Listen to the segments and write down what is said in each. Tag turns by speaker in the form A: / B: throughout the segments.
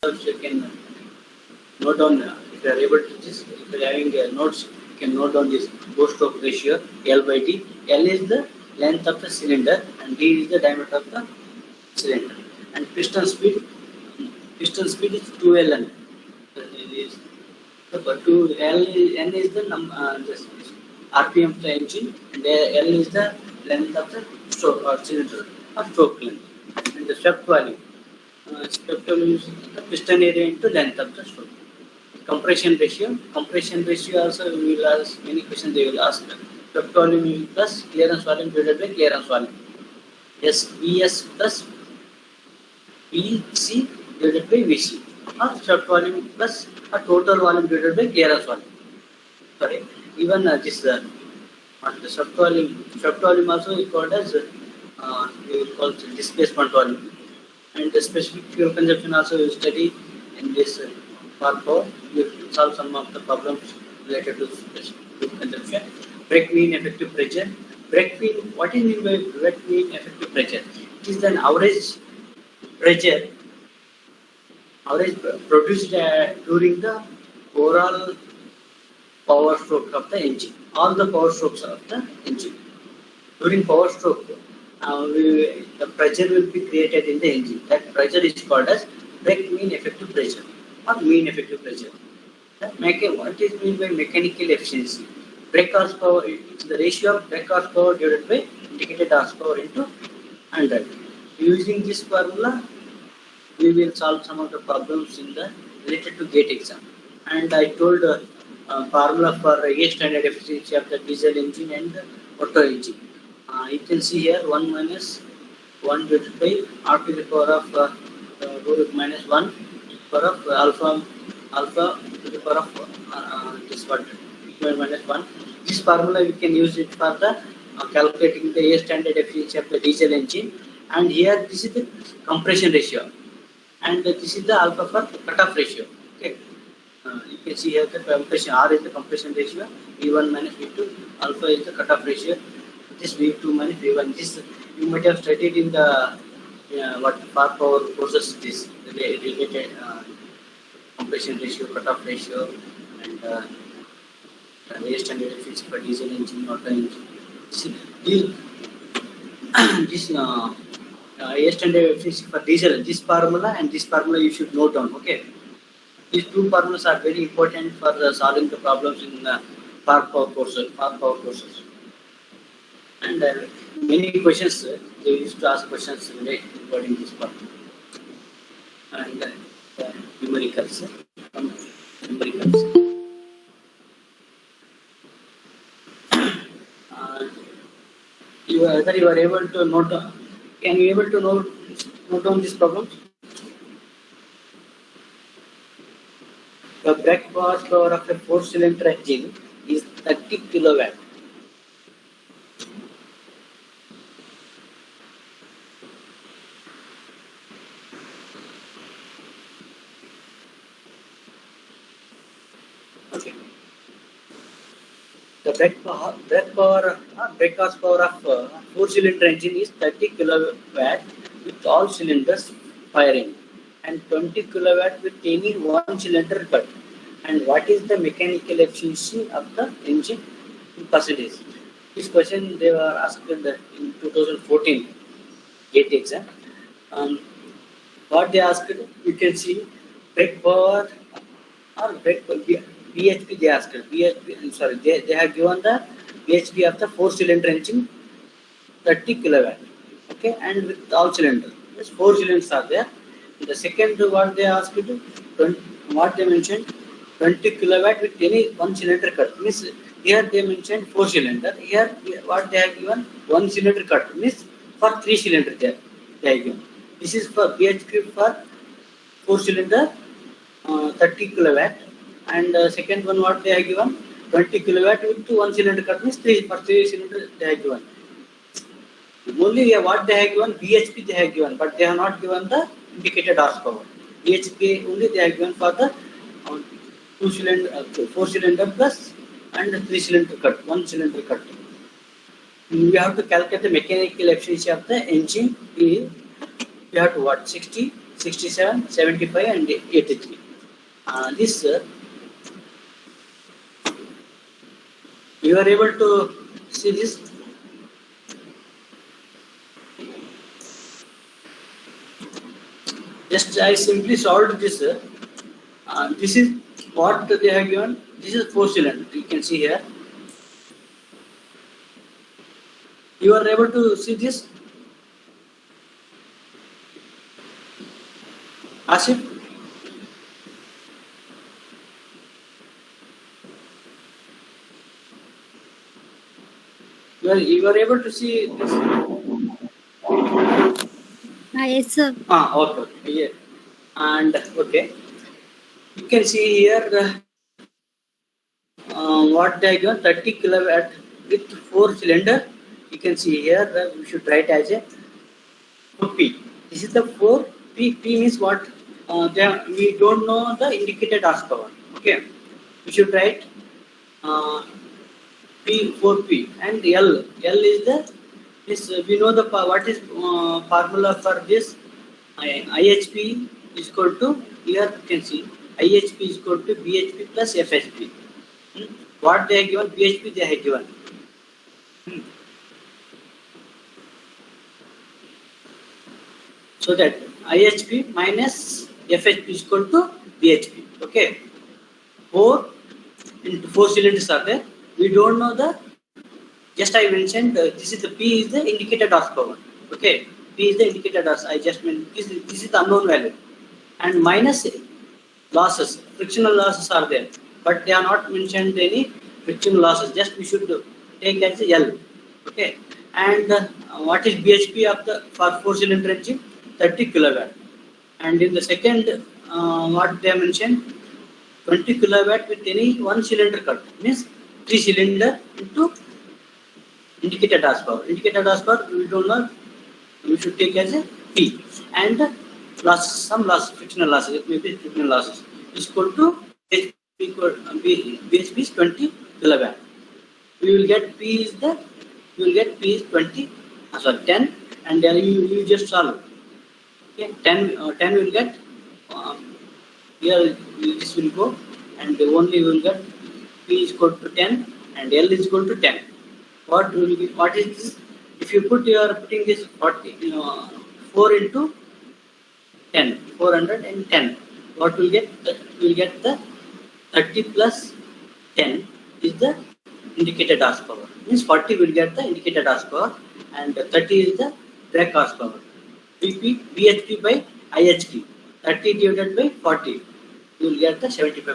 A: You can note down if you are able to this. If you are having notes, you can note down this go-stroke ratio L by D. L is the length of the cylinder and D is the diameter of the cylinder. And piston speed is 2ln. But 2L N is the RPM of the engine, and L is the length of the stroke or cylinder or stroke length. And the swept volume. Swept volume is the piston area into length of the stroke. Compression ratio. Compression ratio also we will ask many questions. They will ask swept volume plus clearance volume divided by clearance volume. Yes, VS plus VC divided by VC, or swept volume plus a total volume divided by clearance volume. Sorry, even this the swept volume also is called as we will call it displacement volume. And the specific fuel consumption also you study in this part 4. You will solve some of the problems related to specific fuel consumption. Brake mean effective pressure. Brake mean, what is mean by brake mean effective pressure? It is an average pressure produced during the overall power stroke of the engine. All the power strokes of the engine. During power stroke, the pressure will be created in the engine. That pressure is called as brake mean effective pressure or mean effective pressure. What is meant by mechanical efficiency? Brake horsepower, it's the ratio of brake horsepower divided by indicated horsepower into 100. Using this formula, we will solve some of the problems in the related to GATE exam. And I told formula for A standard efficiency of the diesel engine and the auto engine. You can see here 1 minus 1 divided by r to the power of root minus 1 power of alpha to the power of this what minus 1. This formula we can use it for the calculating the A standard efficiency of the diesel engine. And here this is the compression ratio, and this is the alpha for cutoff ratio. Okay, you can see here the compression R is the compression ratio, V1 minus V2, alpha is the cutoff ratio. This V2 minus V1. This you might have studied in the what far power courses. This related compression ratio, cutoff ratio, and A standard efficiency for diesel engine, auto engine. This A standard efficiency for diesel. This formula and this formula you should note down. Okay, these two formulas are very important for solving the problems in far power courses. And many questions they used to ask questions regarding this part. And numericals. Whether you are able to note, can you able to note down these problems? The brake horsepower of a 4-cylinder engine is 30 kilowatt. Okay. The brake horsepower of 4-cylinder engine is 30 kilowatt with all cylinders firing, and 20 kilowatt with any one cylinder cut. And what is the mechanical efficiency of the engine in percentage? This question they were asked in 2014 GATE exam. What they asked, you can see brake power or brake BHP they asked. They have given the BHP of the 4-cylinder engine 30 kilowatt. Okay, and with all cylinders. Yes, 4 cylinders are there. And the second what they asked, what they mentioned, 20 kilowatt with any one cylinder cut. Means here they mentioned 4 cylinder. Here what they have given 1 cylinder cut. Means for 3 cylinder they have given. This is for BHP for 4 cylinder 30 kilowatt. And second one what they have given 20 kilowatt with 1 cylinder cut. Means 3 cylinder they have given. Only what they have given BHP they have given, but they have not given the indicated horsepower. BHP only they have given for the 4 cylinder plus and 3 cylinder cut, 1 cylinder cut. We have to calculate the mechanical efficiency of the engine. We have to what 60 67, 75 and 83. This you are able to see this. Just I simply solved this. This is what they have given. This is 4 cylinder. You can see here. You are able to see this. Asif? You are able to see this.
B: Yes, sir.
A: Okay. Yeah. And okay. You can see here what they given 30 kilowatt with 4 cylinder. You can see here we should write as a 4P. This is the 4P. P means what? We don't know the indicated horsepower. Okay. We should write P 4P and L. L is the this we know the what is formula for this IHP is equal to here you can see IHP is equal to BHP plus FHP. What they have given BHP they have given. So that IHP minus FHP is equal to BHP. Okay. 4 into 4 cylinders are there. We don't know the. Just I mentioned this is the P is the indicated horsepower. Okay. P is the indicated horsepower. I just mentioned this is the unknown value. And minus losses, frictional losses are there, but they are not mentioned any frictional losses. Just we should take as L. Okay. And what is BHP of the for 4 cylinder engine? 30 kilowatt. And in the second, what they mentioned, 20 kilowatt with any 1 cylinder cut means 3 cylinder into indicated horsepower. Indicated horsepower we don't know. We should take as a P. And losses, some losses, frictional losses, it may be frictional losses, is equal to BHP is 20 kilowatt. We will get P is 20, 10, and then you just solve. Okay, 10 will get here this will go, and only will get P is equal to 10 and L is equal to 10. What will be? What is this? If you putting this 40, 4 into 10, 410. What will get? We will get the 30 plus 10 is the indicated horsepower. Means 40 will get the indicated horsepower and 30 is the brake horsepower. BHP by IHP. 30 divided by 40. You will get the 75%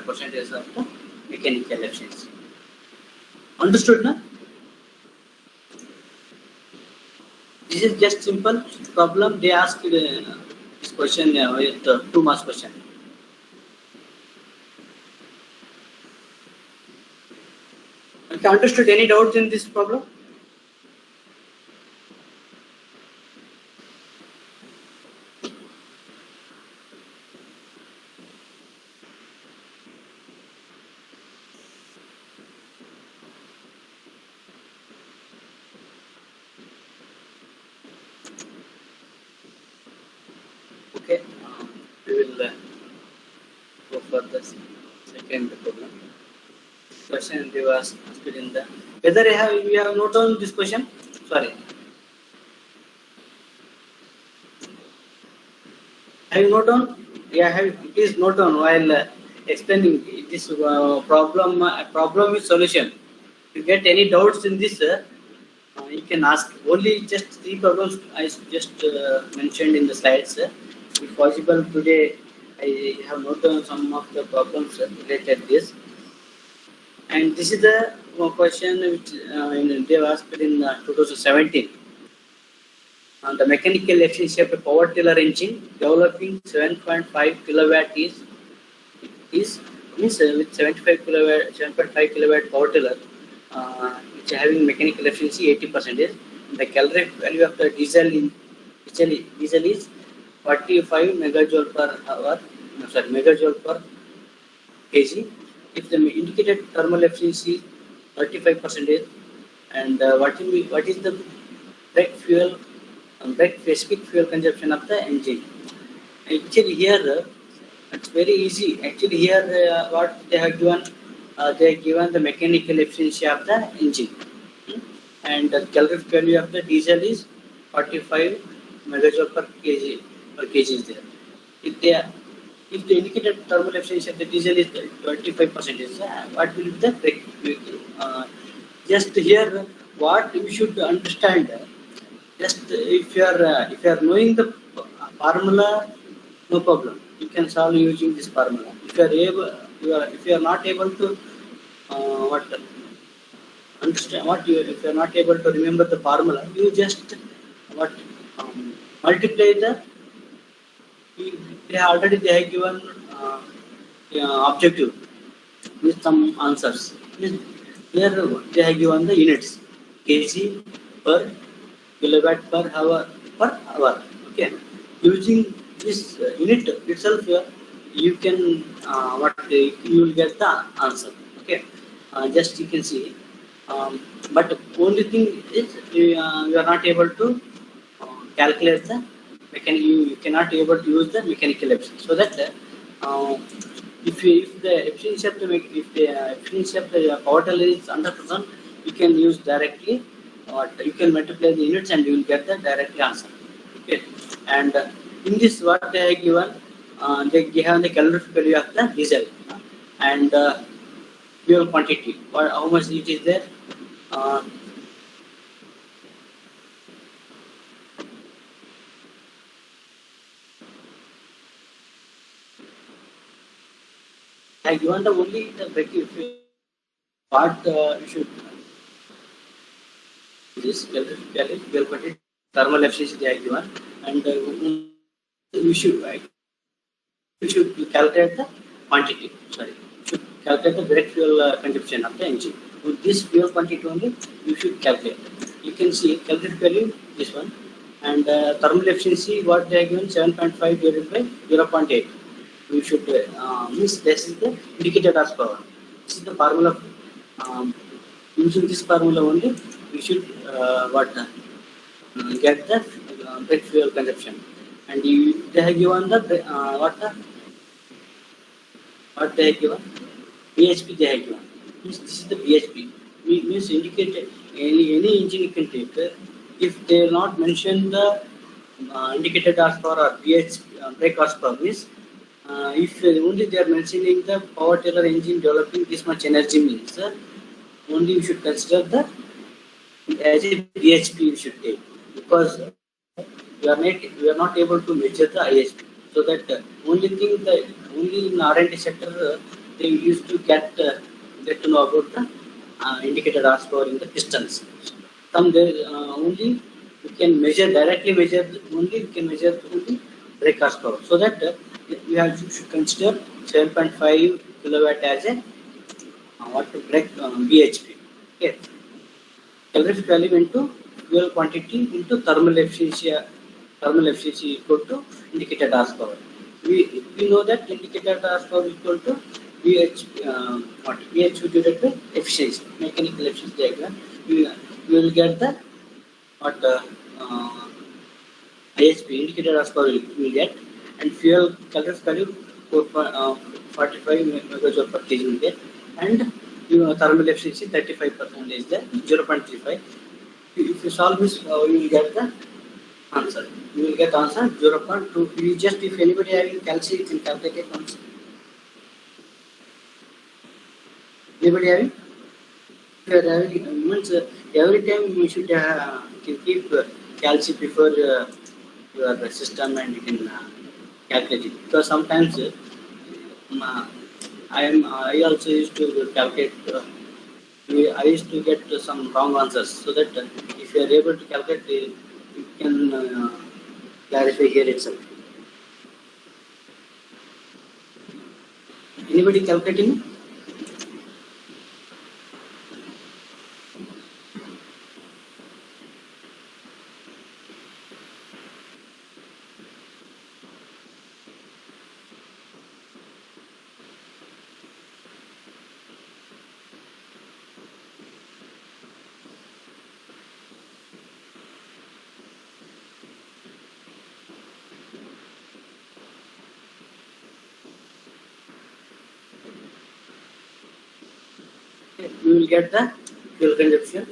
A: of the mechanical efficiency. Understood, na? This is just simple problem. They asked this question with 2 marks question. Okay, understood? Any doubts in this problem? Okay, we will go for the second problem. Question they were asked in the whether you have noted on this question. Sorry, have you noted on? Yeah, please note on while explaining this problem. Problem with solution. If you get any doubts in this, you can ask. Only just 3 problems I just mentioned in the slides. If possible, today I have noted on some of the problems related to this. And this is the question which they were asked in 2017. On the mechanical efficiency of a power tiller engine developing 7.5 kilowatt is means with 7.5 kilowatt power tiller, which is having mechanical efficiency 80%. The calorific value of the diesel is 45 megajoule per hour. No, sorry, megajoule per kg. If the indicated thermal efficiency 35%, and what is the brake specific fuel consumption of the engine? Actually, here it's very easy. Actually, here what they have given the mechanical efficiency of the engine. Hmm? And the calorific value of the diesel is 45 megajoule per kg is there. If they are, if the indicated thermal efficiency of the diesel is 25%, what will be the just here what we should understand. Just if you are knowing the formula, no problem. You can solve using this formula. If you are able, if you are not able to what understand what you if you are not able to remember the formula, you just what multiply they have given objective with some answers. Here they have given the units kg per kilowatt per hour. Okay, using this unit itself, you can you will get the answer. Okay, just you can see. But only thing is you are not able to calculate the you cannot able to use the mechanical efficiency. So that if the efficiency of the if the efficiency of the power tiller is 100%, you can use directly, or you can multiply the units and you will get the direct answer. Okay, and in this what they have given, they have the calorific value of the diesel and fuel quantity. How much it is there? Uh, I given the only the what you should this well quantity thermal efficiency they are given, and we should you should calculate the quantity. Sorry, you should calculate the direct fuel consumption of the engine. With this fuel quantity only, you should calculate. You can see calculate value this one, and thermal efficiency what they are given 7.5 divided by 0.8. We should means this is the indicated horsepower. This is the formula. Um, Using this formula only, we should get the brake fuel consumption. And they have given the what they have given BHP they have given. Means this is the BHP. Means indicated any engine you can take. If they not mention the indicated horsepower or BHP brake horsepower, means if only they are mentioning the power tiller engine developing this much energy, means only you should consider the as a BHP you should take, because we are not able to measure the IHP. So that only thing the only in R&D sector they used to get to know about the indicated horsepower in the pistons. Some there only you can measure directly measure only you can measure only brake horsepower. So that we have you should consider 7.5 kilowatt as a what to brake BHP. Okay. Calorific value into fuel quantity into thermal efficiency equal to indicated horsepower. We know that indicated horsepower equal to VH what VH divided by efficiency, mechanical efficiency diagram. We will get the what IHP indicated horsepower we will get, and fuel calorific value 45 megajoule per kg will get, and thermal efficiency 35% is there 0.35. If you solve this, you will get the answer. You will get answer 0.2. You just if anybody having calcium, you can calculate it answer. Anybody having? If you are having, means every time you should keep calcium before your system and you can calculate it, because sometimes I also used to calculate. I used to get some wrong answers, so that if you are able to calculate, you can clarify here itself. Anybody calculating? Okay, we will get the fuel consumption.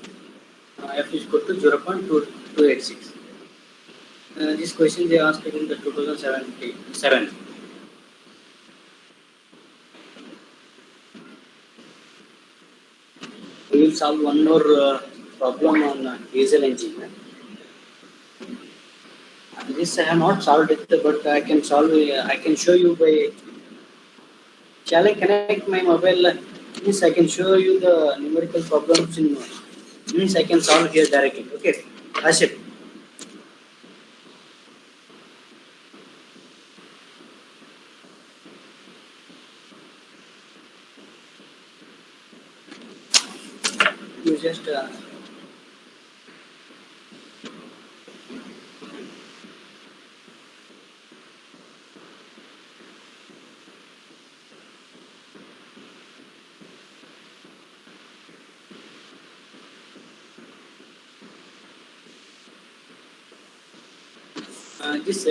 A: F is equal to 0.2286. This question they asked in the 2007. We will solve one more problem on diesel engine. This I have not solved it, but I can solve. I can show you by. Shall I connect my mobile? Means I can show you the numerical problems in. Means I can solve here directly. Okay, Ashif. You just. This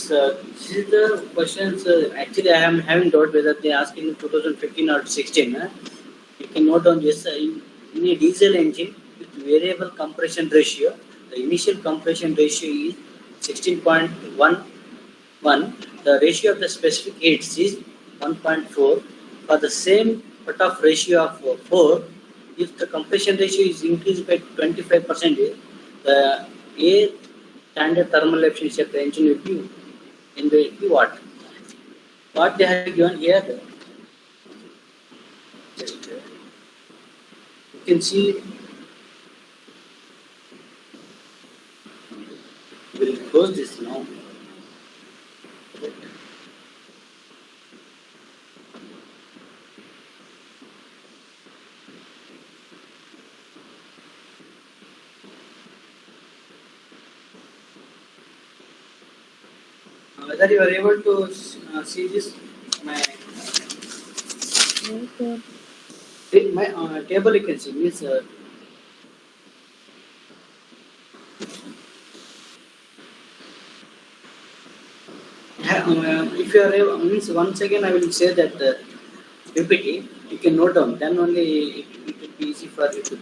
A: this is the questions. Actually, I am having doubt whether they asked in 2015 or 16. You can note down this. In a diesel engine with variable compression ratio, the initial compression ratio is 16.11. The ratio of the specific heats is 1.4. For the same cutoff ratio of 4, if the compression ratio is increased by 25%, the air standard thermal efficiency of the engine will be what? What they have given here, just you can see. We'll close this now. Whether you are able to see this, my table you can see means if you are able, means once again I will say that PPT you can note down, then only it will be easy for you to.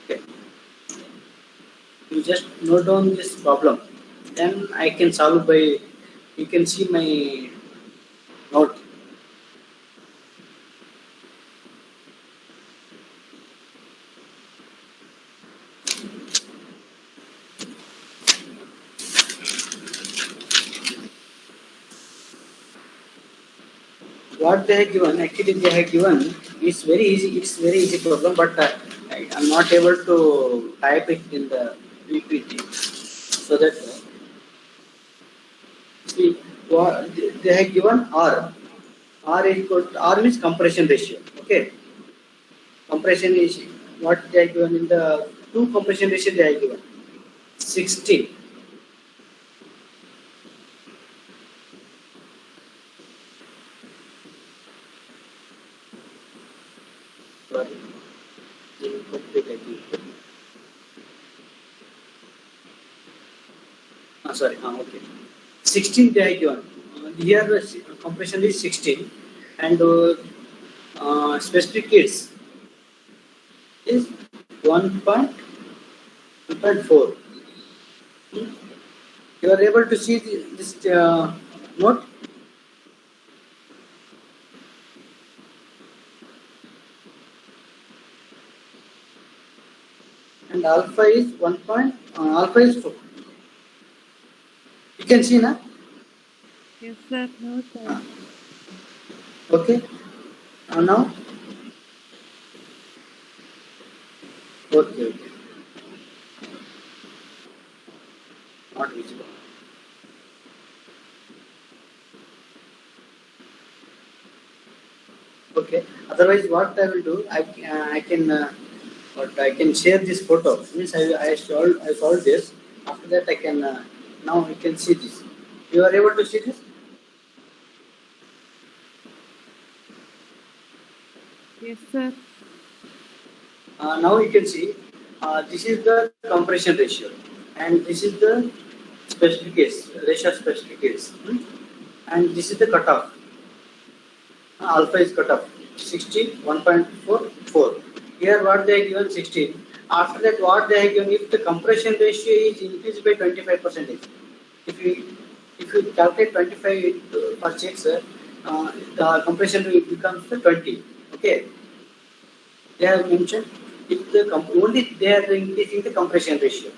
A: Okay. You just note down this problem, then I can solve by. You can see my note. What they have given, actually they have given, it's very easy. It's very easy problem, but I am not able to type it in the PPT, so that see what they have given R. R is equal to, R means compression ratio. Okay, compression is what they have given in the two compression ratio they have given 16. Sorry, incomplete I think. Sorry, okay. 16 they have given. Here the compression is 16 and specific heats is 1.4. You are able to see this note. And alpha is 1. Alpha is 4. You can see now.
B: Yes, sir. No, sir.
A: Okay. Now. Okay. Not visible. Okay. Otherwise, what I will do, I can but I can share this photo. Means I solved this. After that, I can now you can see this. You are able to see this.
B: Yes, sir.
A: Now you can see This is the compression ratio, and this is the specific case, ratio of specific case, and this is the cutoff. Alpha is cutoff 16, 1.44. Here what they have given 16. After that, what they have given, if the compression ratio is increased by 25%, if you calculate 25 per 6, the compression rate becomes the 20. Okay, they have mentioned if the only they are increasing the compression ratio.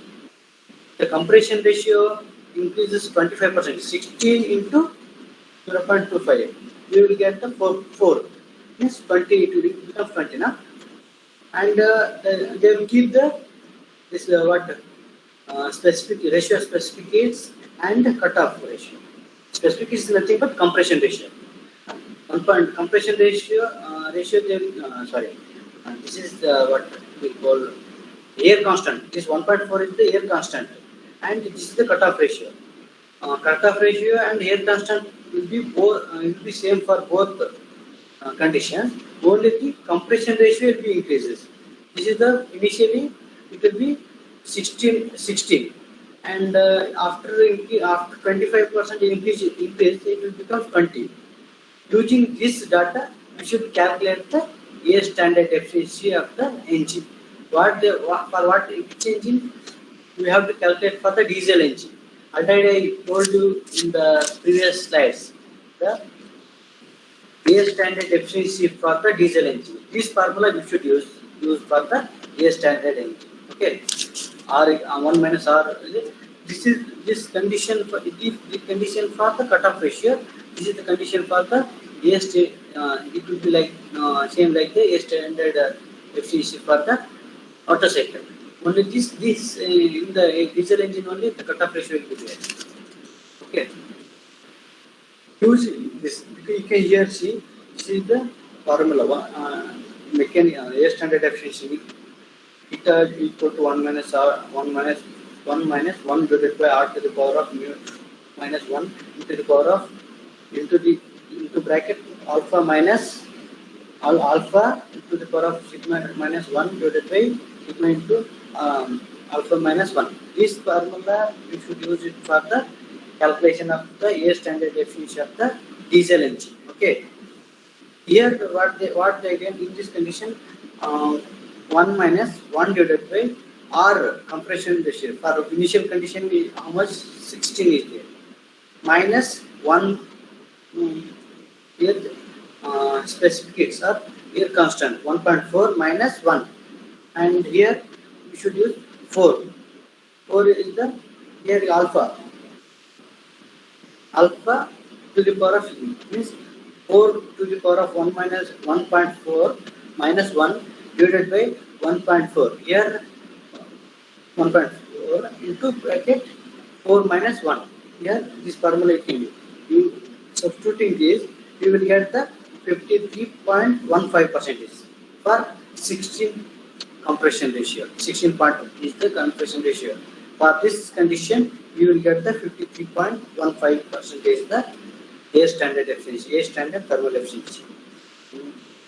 A: The compression ratio increases 25%, 16 into 0.25. You will get the 4 means 20, it will become 20 now. And they will keep the this specific ratio, specific is and cutoff ratio. Specific is nothing but compression ratio. One point compression ratio they will, sorry, this is what we call air constant. This 1.4 is the air constant, and this is the cutoff ratio. Cutoff ratio and air constant will be will be same for both conditions. Only the compression ratio will be increases. This is the initially it will be 16, and after 25% increase it will become 20. Using this data, we should calculate the air standard efficiency of the engine. For what which engine? We have to calculate for the diesel engine. Already I told you in the previous slides, the air standard efficiency for the diesel engine. This formula we should use for the air standard engine. Okay, R 1 minus R. This condition for the condition for the cutoff ratio. This is the condition for the air state. It will be like same like the air standard efficiency for the auto cycle. Only this in the diesel engine only the cutoff ratio will be there. Okay. Use this. You can here see this is the formula. Mechanical air standard efficiency. It is equal to 1 minus R 1 minus 1 divided by R to the power of mu minus 1 into the power of into bracket alpha minus alpha to the power of sigma minus 1 divided by sigma into alpha minus 1. This formula we should use it for the calculation of the air standard efficiency of the diesel engine. Okay. Here what they get in this condition 1 minus 1 divided by R compression ratio. For initial condition how much 16 is there minus 1 here specificates are air constant 1.4 minus 1, and here we should use 4 is the here alpha to the power of means 4 to the power of 1 minus 1.4 minus 1 divided by 1.4. Here 1.4 into bracket 4 minus 1. Here this formula is given. You substituting this, you will get the 53.15% for 16 compression ratio. 16 part is the compression ratio. For this condition, you will get the 53.15% is the air standard efficiency, air standard thermal efficiency.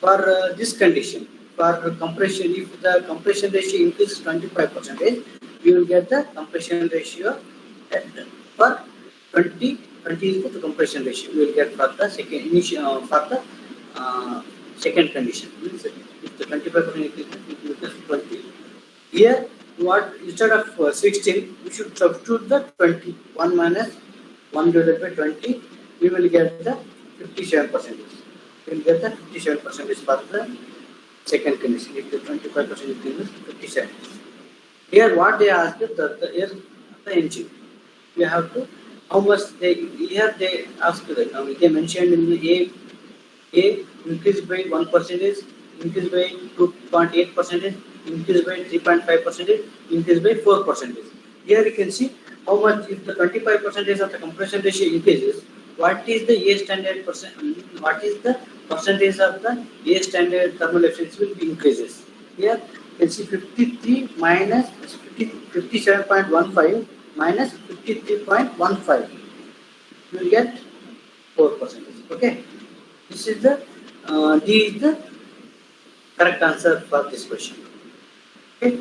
A: For this condition, for compression, if the compression ratio increases 25%, you will get the compression ratio for 20 is the compression ratio. You will get for the second initial for the second condition. If the 25% increases, it will get 20. Here, what instead of 16, we should substitute the 20. 1 minus 1 divided by 20, we will get the 57%. We will get the 57% for the second condition. If the 25% increases, 57. Here, what they ask is the engine. You have to how much they here they ask they mentioned in the A increased by 1%, increased by 2.8%, increased by 3.5%, increased by 4%. Here you can see how much if the 25% of the compression ratio increases, what is the A standard percent? What is the percentage of the A standard thermal efficiency will be increases? Here you can see 53 minus 57.15 minus 53.15. You will get 4%. Okay. This is the D is the correct answer for this question. Okay.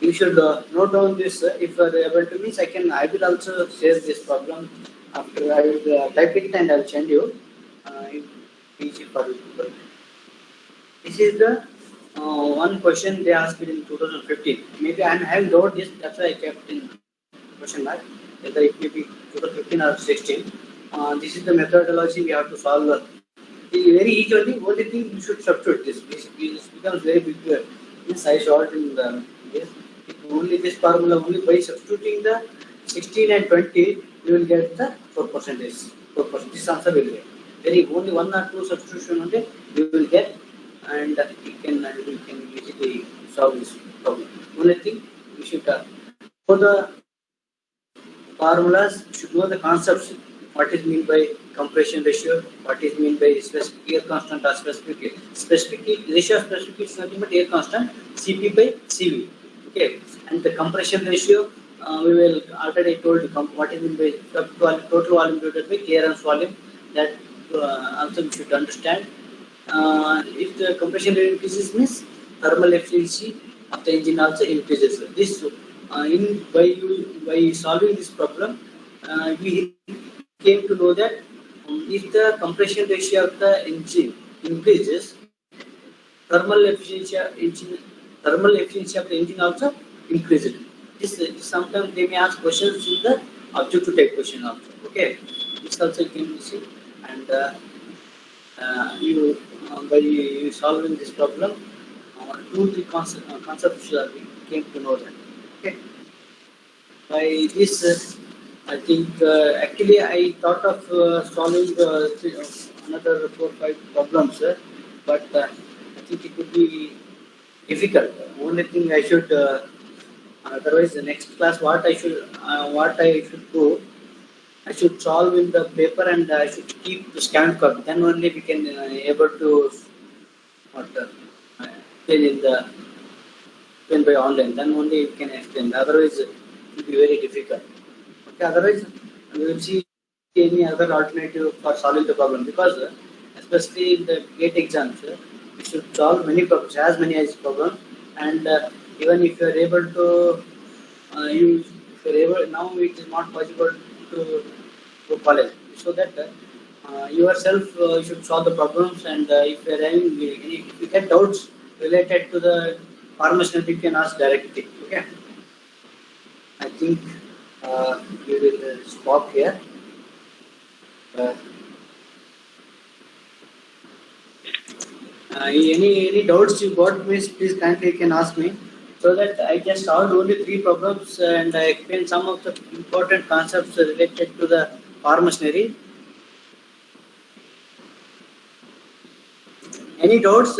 A: You should note down this. If you are able to means, I will also share this problem after I will type it and I will send you. Easy for you. This is the one question they asked in 2015. Maybe I am having doubt this. That's why I kept in question mark. Whether it may be 2015 or 16. This is the methodology we have to solve. Very easy only thing you should substitute this. This becomes very big. Yes, I short in the yes. Only this formula only by substituting the 16 and 20 you will get the 4%. 4%. This answer will get. Very only one or two substitution only you will get, and you can easily solve this problem. Only thing you should for the formulas you should know the concepts. What is meant by compression ratio? What is meant by specific air constant or specific ratio? Specific is nothing but air constant Cp by Cv. Okay, and the compression ratio we will already told what is meant by total volume divided by clearance volume. That also we should understand. If the compression rate increases, means thermal efficiency of the engine also increases. This by solving this problem, we came to know that if the compression ratio of the engine increases, thermal efficiency of the engine also increases. This sometimes they may ask questions in the objective type question also. Okay, this also you can see, and you by solving this problem, 2-3 concepts we came to know that. Okay, by this. I think actually I thought of solving another 4-5 problems, but I think it would be difficult. Only thing I should otherwise the next class what I should do, I should solve in the paper and I should keep the scanned copy. Then only we can able to explain in the explain by online. Then only we can explain. Otherwise it will be very difficult. Okay, otherwise we will see any other alternative for solving the problem, because especially in the GATE exams we should solve many problems, as many as problems, and even if you are able to use, if you are able, now it is not possible to college, so that yourself should solve the problems, and if you are having if you get doubts related to the formation, you can ask directly. Okay, I think we will stop here. Any doubts you got, please kindly you can ask me, so that I just solved only 3 problems and I explained some of the important concepts related to the power machinery. Any doubts?